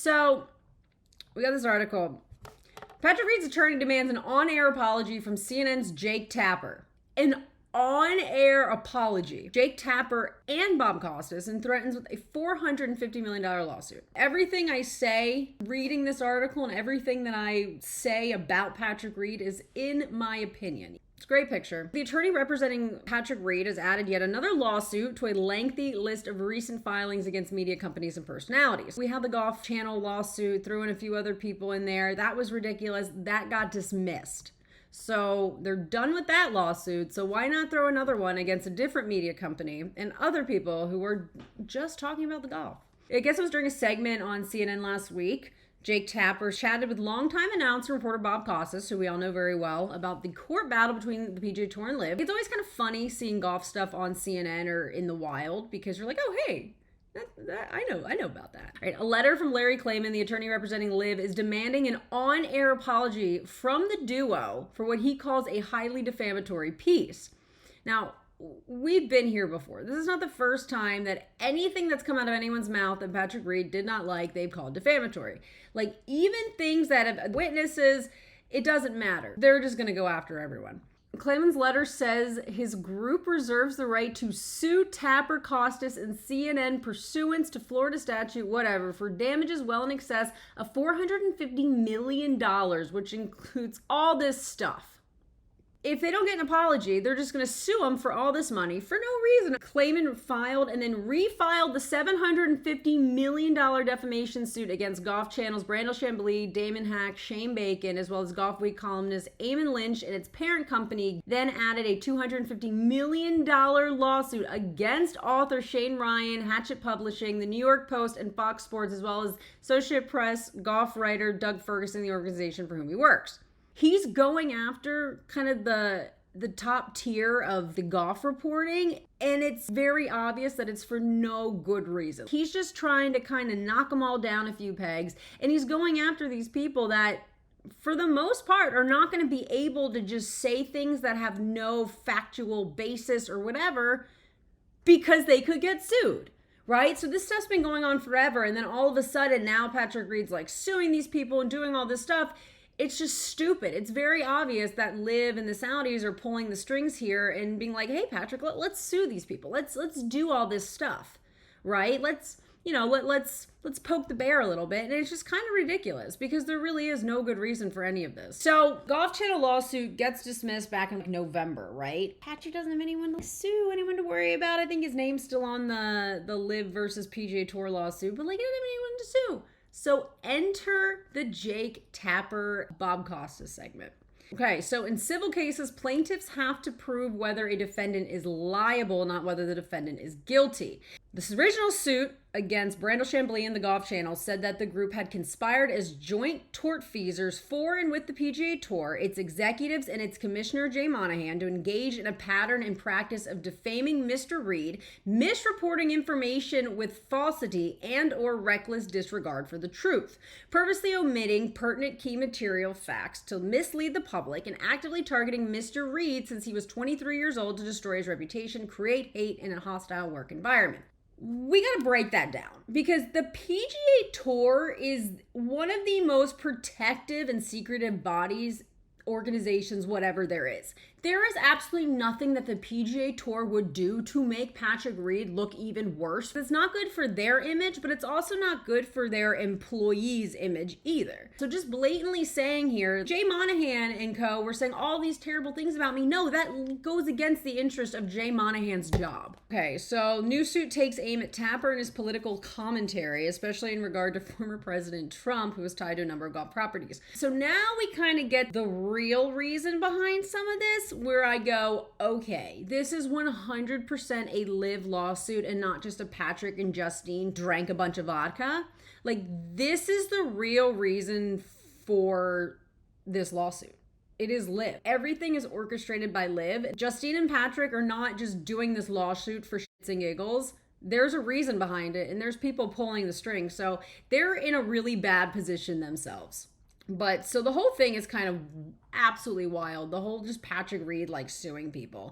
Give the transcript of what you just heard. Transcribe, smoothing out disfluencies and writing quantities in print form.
So we got this article. Patrick Reed's attorney demands an on-air apology from CNN's Jake Tapper. An on-air apology. Jake Tapper and Bob Costas, and threatens with a $450 million lawsuit. Everything I say reading this article and everything that I say about Patrick Reed is in my opinion. It's a great picture. The attorney representing Patrick Reed has added yet another lawsuit to a lengthy list of recent filings against media companies and personalities. We had the Golf Channel lawsuit, threw in a few other people in there. That was ridiculous. That got dismissed. So they're done with that lawsuit. So why not throw another one against a different media company and other people who were just talking about the golf? I guess it was during a segment on CNN last week. Jake Tapper chatted with longtime announcer reporter Bob Costas, who we all know very well, about the court battle between the PGA Tour and LIV. It's always kind of funny seeing golf stuff on CNN or in the wild because you're like, oh, hey, I know about that. All right, a letter from Larry Klayman, the attorney representing LIV, is demanding an on-air apology from the duo for what he calls a highly defamatory piece. Now, we've been here before. This is not the first time that anything that's come out of anyone's mouth that Patrick Reed did not like, they've called defamatory. Like, even things that have witnesses, it doesn't matter. They're just going to go after everyone. Klayman's letter says his group reserves the right to sue Tapper, Costas, and CNN pursuant to Florida statute, whatever, for damages well in excess of $450 million, which includes all this stuff. If they don't get an apology, they're just going to sue them for all this money for no reason. Klayman filed and then refiled the $750 million defamation suit against Golf Channel's Brandel Chambly, Damon Hack, Shane Bacon, as well as Golf Week columnist Eamon Lynch and its parent company, then added a $250 million lawsuit against author Shane Ryan, Hatchet Publishing, the New York Post, and Fox Sports, as well as Associated Press golf writer Doug Ferguson, the organization for whom he works. He's going after kind of the top tier of the golf reporting, and it's very obvious that it's for no good reason. He's just trying to kind of knock them all down a few pegs, and he's going after these people that, for the most part, are not going to be able to just say things that have no factual basis or whatever because they could get sued. Right? So this stuff's been going on forever, and then all of a sudden now Patrick Reed's like suing these people and doing all this stuff. It's just stupid. It's very obvious that LIV and the Saudis are pulling the strings here and being like, hey, Patrick, let's sue these people. Let's do all this stuff, right? Let's poke the bear a little bit. And it's just kind of ridiculous because there really is no good reason for any of this. So Golf Channel lawsuit gets dismissed back in like November, right? Patrick doesn't have anyone to sue, anyone to worry about. I think his name's still on the LIV versus PGA Tour lawsuit, but like he doesn't have anyone to sue. So enter the Jake Tapper Bob Costas segment. Okay, so in civil cases, plaintiffs have to prove whether a defendant is liable, not whether the defendant is guilty. This original suit against Brandel Chambly and the Golf Channel said that the group had conspired as joint tortfeasors for and with the PGA Tour, its executives, and its commissioner, Jay Monahan, to engage in a pattern and practice of defaming Mr. Reed, misreporting information with falsity and or reckless disregard for the truth, purposely omitting pertinent key material facts to mislead the public, and actively targeting Mr. Reed since he was 23 years old to destroy his reputation, create hate in a hostile work environment. We got to break that down because the PGA Tour is one of the most protective and secretive bodies, organizations, whatever there is. There is absolutely nothing that the PGA Tour would do to make Patrick Reed look even worse. It's not good for their image, but it's also not good for their employees' image either. So just blatantly saying here, Jay Monahan and co. were saying all these terrible things about me. No, that goes against the interest of Jay Monahan's job. Okay, so new suit takes aim at Tapper and his political commentary, especially in regard to former President Trump, who was tied to a number of golf properties. So now we kind of get the real reason behind some of this, where I go, okay, this is 100% a LIV lawsuit and not just a Patrick and Justine drank a bunch of vodka. Like, this is the real reason for this lawsuit. It is LIV. Everything is orchestrated by LIV. Justine and Patrick are not just doing this lawsuit for shits and giggles. There's a reason behind it, and there's people pulling the strings. So they're in a really bad position themselves. But so the whole thing is kind of absolutely wild. The whole just Patrick Reed like suing people.